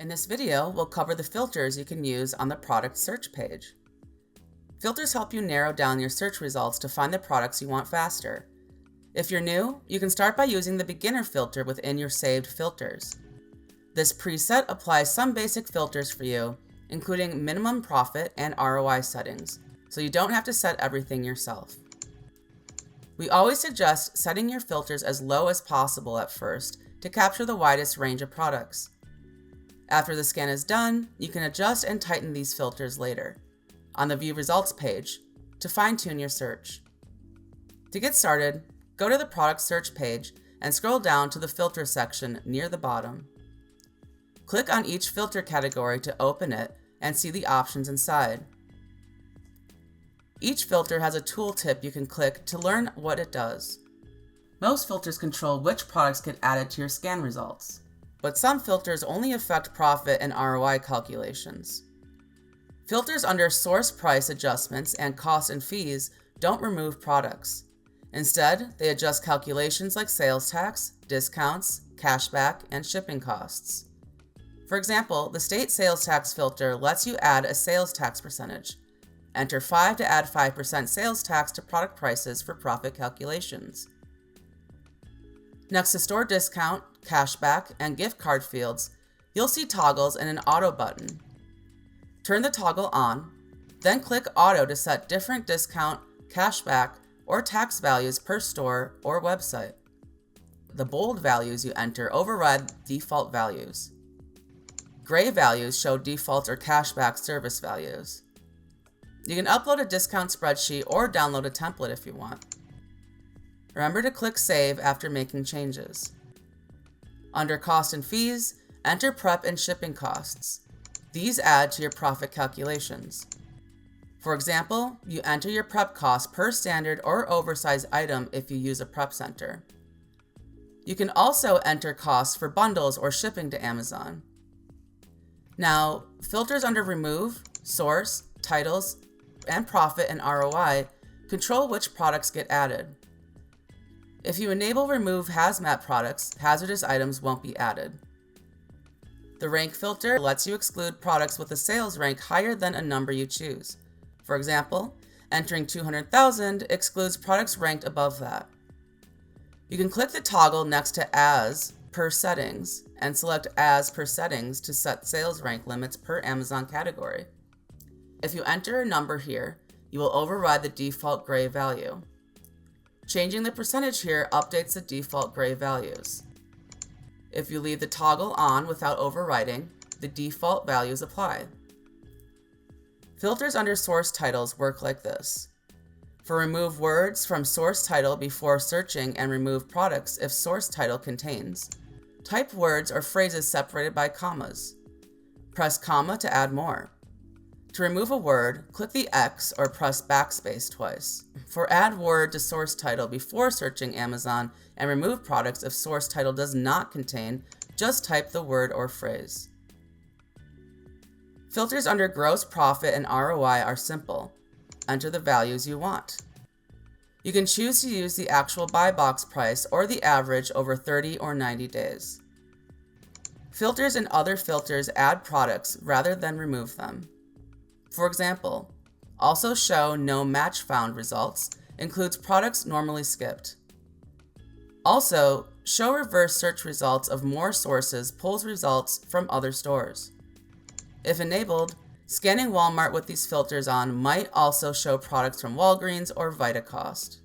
In this video, we'll cover the filters you can use on the product search page. Filters help you narrow down your search results to find the products you want faster. If you're new, you can start by using the beginner filter within your saved filters. This preset applies some basic filters for you, including minimum profit and ROI settings, so you don't have to set everything yourself. We always suggest setting your filters as low as possible at first to capture the widest range of products. After the scan is done, you can adjust and tighten these filters later on the View Results page to fine-tune your search. To get started, go to the product search page and scroll down to the filter section near the bottom. Click on each filter category to open it and see the options inside. Each filter has a tooltip you can click to learn what it does. Most filters control which products get added to your scan results, but some filters only affect profit and ROI calculations. Filters under source price adjustments and costs and fees don't remove products. Instead, they adjust calculations like sales tax, discounts, cashback, and shipping costs. For example, the state sales tax filter lets you add a sales tax percentage. Enter 5 to add 5% sales tax to product prices for profit calculations. Next to store discount, cashback, and gift card fields, you'll see toggles and an auto button. Turn the toggle on, then click auto to set different discount, cashback, or tax values per store or website. The bold values you enter override default values. Gray values show default or cashback service values. You can upload a discount spreadsheet or download a template if you want. Remember to click Save after making changes. Under Cost and Fees, enter prep and shipping costs. These add to your profit calculations. For example, you enter your prep cost per standard or oversized item if you use a prep center. You can also enter costs for bundles or shipping to Amazon. Now, filters under Remove, Source, Titles, and Profit and ROI control which products get added. If you enable Remove Hazmat products, hazardous items won't be added. The Rank filter lets you exclude products with a sales rank higher than a number you choose. For example, entering 200,000 excludes products ranked above that. You can click the toggle next to As per Settings and select As per Settings to set sales rank limits per Amazon category. If you enter a number here, you will override the default gray value. Changing the percentage here updates the default gray values. If you leave the toggle on without overriding, the default values apply. Filters under source titles work like this. For remove words from source title before searching and remove products if source title contains, type words or phrases separated by commas. Press comma to add more. To remove a word, click the X or press backspace twice. For add word to source title before searching Amazon and remove products if source title does not contain, just type the word or phrase. Filters under gross profit and ROI are simple. Enter the values you want. You can choose to use the actual buy box price or the average over 30 or 90 days. Filters and other filters add products rather than remove them. For example, also show no match found results includes products normally skipped. Also, show reverse search results of more sources pulls results from other stores. If enabled, scanning Walmart with these filters on might also show products from Walgreens or Vitacost.